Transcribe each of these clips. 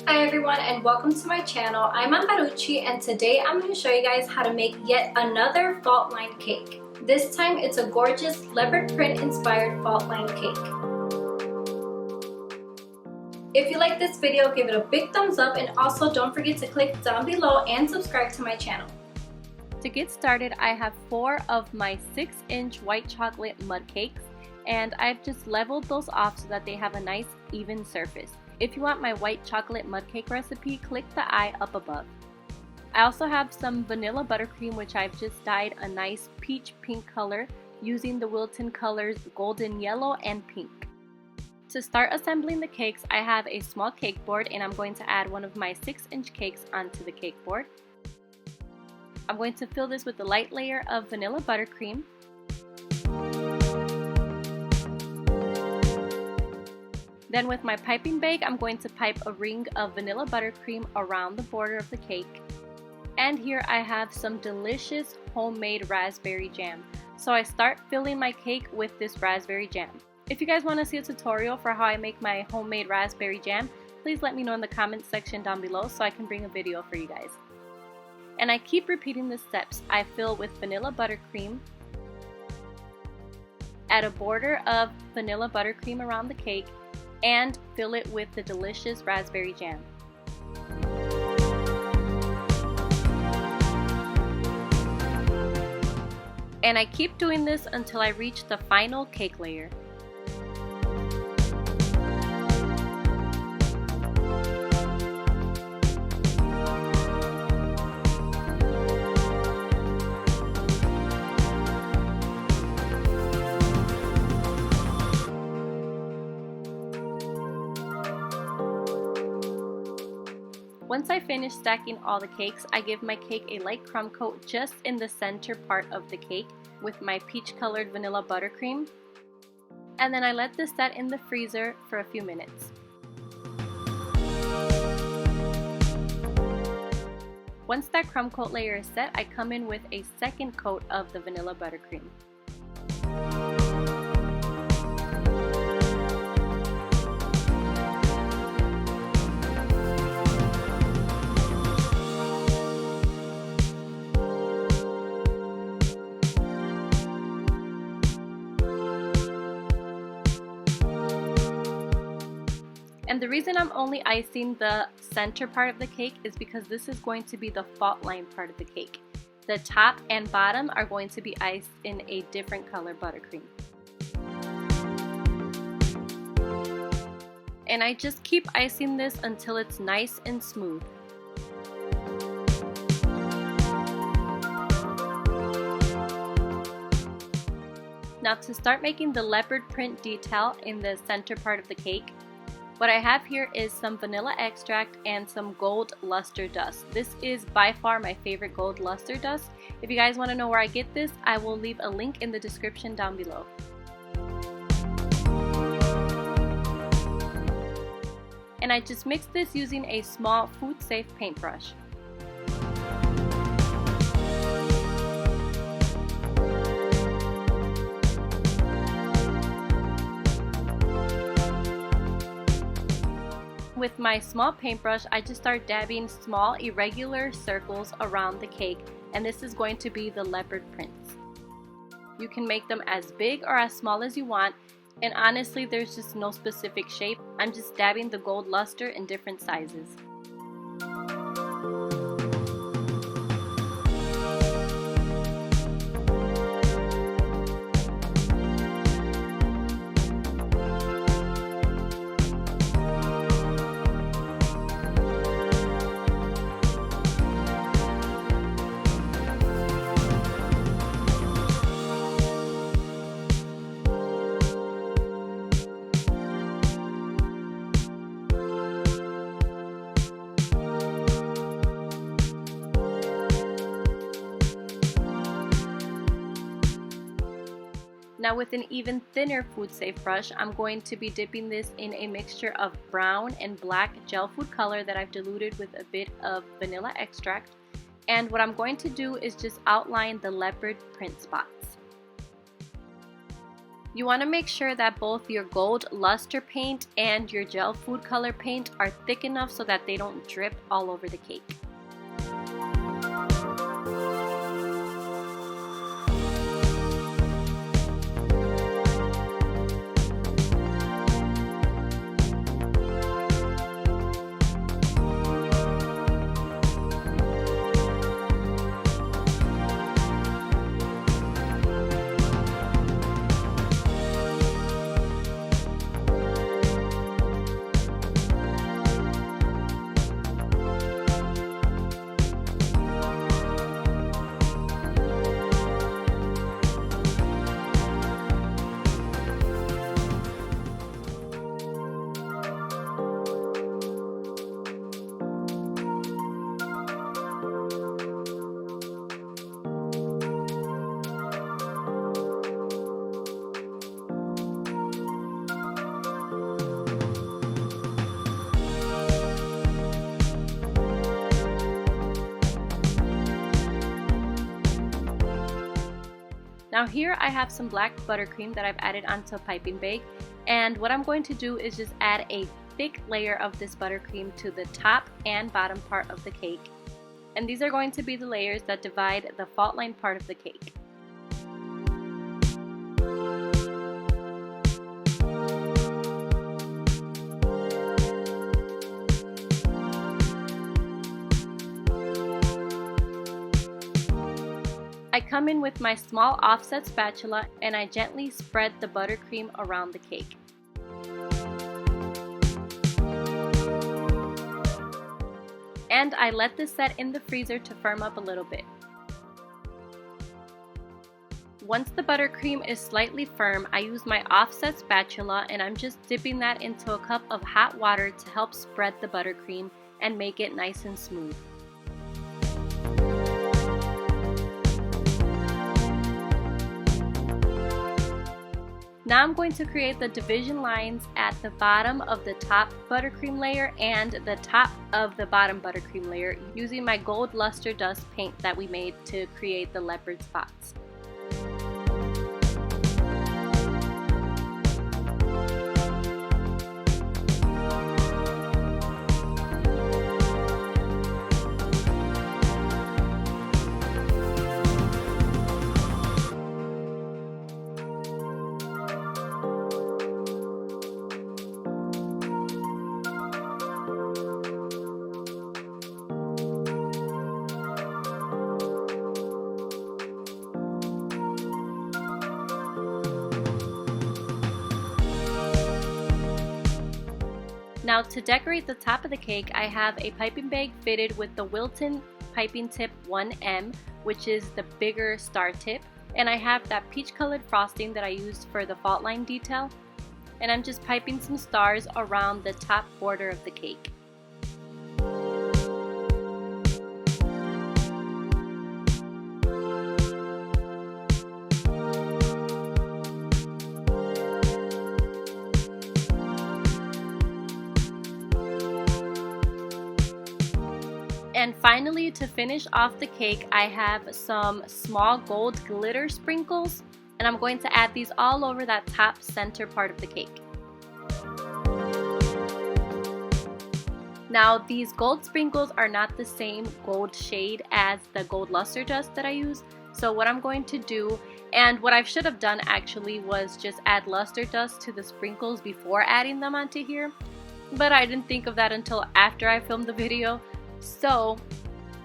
Hi everyone and welcome to my channel. I'm Amparucci and today I'm going to show you guys how to make yet another fault line cake. This time it's a gorgeous leopard print inspired fault line cake. If you like this video, give it a big thumbs up and also don't forget to click down below and subscribe to my channel. To get started, I have 4 of my 6-inch white chocolate mud cakes and I've just leveled those off so that they have a nice even surface. If you want my white chocolate mud cake recipe, click the I up above. I also have some vanilla buttercream which I've just dyed a nice peach pink color using the Wilton colors golden yellow and pink. To start assembling the cakes, I have a small cake board and I'm going to add one of my 6-inch cakes onto the cake board. I'm going to fill this with a light layer of vanilla buttercream. Then with my piping bag, I'm going to pipe a ring of vanilla buttercream around the border of the cake. And here I have some delicious homemade raspberry jam. So I start filling my cake with this raspberry jam. If you guys want to see a tutorial for how I make my homemade raspberry jam, please let me know in the comments section down below so I can bring a video for you guys. And I keep repeating the steps. I fill with vanilla buttercream, add a border of vanilla buttercream around the cake, and fill it with the delicious raspberry jam. And I keep doing this until I reach the final cake layer. Once I finish stacking all the cakes, I give my cake a light crumb coat just in the center part of the cake with my peach colored vanilla buttercream. And then I let this set in the freezer for a few minutes. Once that crumb coat layer is set, I come in with a second coat of the vanilla buttercream. And the reason I'm only icing the center part of the cake is because this is going to be the fault line part of the cake. The top and bottom are going to be iced in a different color buttercream. And I just keep icing this until it's nice and smooth. Now to start making the leopard print detail in the center part of the cake, what I have here is some vanilla extract and some gold luster dust. This is by far my favorite gold luster dust. If you guys want to know where I get this, I will leave a link in the description down below. And I just mix this using a small food-safe paintbrush. With my small paintbrush, I just start dabbing small irregular circles around the cake, and this is going to be the leopard prints. You can make them as big or as small as you want, and honestly there's just no specific shape. I'm just dabbing the gold luster in different sizes. Now with an even thinner food safe brush, I'm going to be dipping this in a mixture of brown and black gel food color that I've diluted with a bit of vanilla extract. And what I'm going to do is just outline the leopard print spots. You want to make sure that both your gold luster paint and your gel food color paint are thick enough so that they don't drip all over the cake. Now here I have some black buttercream that I've added onto a piping bag, and what I'm going to do is just add a thick layer of this buttercream to the top and bottom part of the cake. And these are going to be the layers that divide the fault line part of the cake. I come in with my small offset spatula and I gently spread the buttercream around the cake. And I let this set in the freezer to firm up a little bit. Once the buttercream is slightly firm, I use my offset spatula and I'm just dipping that into a cup of hot water to help spread the buttercream and make it nice and smooth. Now I'm going to create the division lines at the bottom of the top buttercream layer and the top of the bottom buttercream layer using my gold luster dust paint that we made to create the leopard spots. Now to decorate the top of the cake, I have a piping bag fitted with the Wilton piping tip 1M, which is the bigger star tip, and I have that peach colored frosting that I used for the fault line detail, and I'm just piping some stars around the top border of the cake. And finally, to finish off the cake, I have some small gold glitter sprinkles, and I'm going to add these all over that top center part of the cake. Now, these gold sprinkles are not the same gold shade as the gold luster dust that I use, so what I'm going to do, and what I should have done actually, was just add luster dust to the sprinkles before adding them onto here, but I didn't think of that until after I filmed the video. So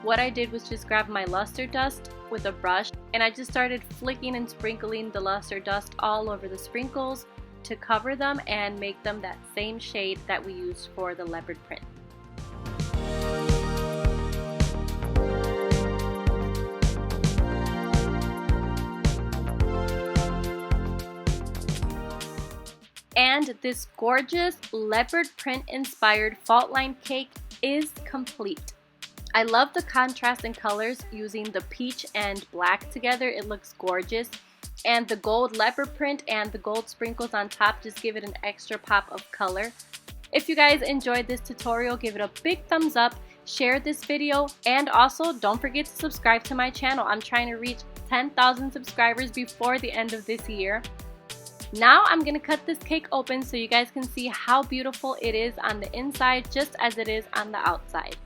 what I did was just grab my luster dust with a brush and I just started flicking and sprinkling the luster dust all over the sprinkles to cover them and make them that same shade that we used for the leopard print. And this gorgeous leopard print inspired fault line cake is complete. I love the contrast in colors using the peach and black together. It looks gorgeous. And the gold leopard print and the gold sprinkles on top just give it an extra pop of color. If you guys enjoyed this tutorial, give it a big thumbs up, share this video, and also don't forget to subscribe to my channel. I'm trying to reach 10,000 subscribers before the end of this year. Now I'm gonna cut this cake open so you guys can see how beautiful it is on the inside just as it is on the outside.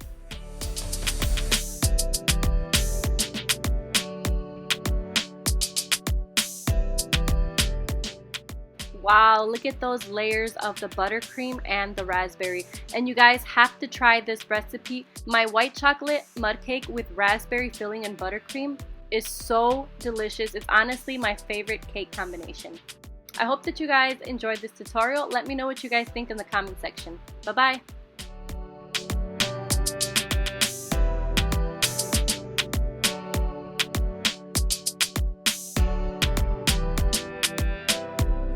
Wow, look at those layers of the buttercream and the raspberry. And you guys have to try this recipe. My white chocolate mud cake with raspberry filling and buttercream is so delicious. It's honestly my favorite cake combination. I hope that you guys enjoyed this tutorial. Let me know what you guys think in the comment section. Bye-bye.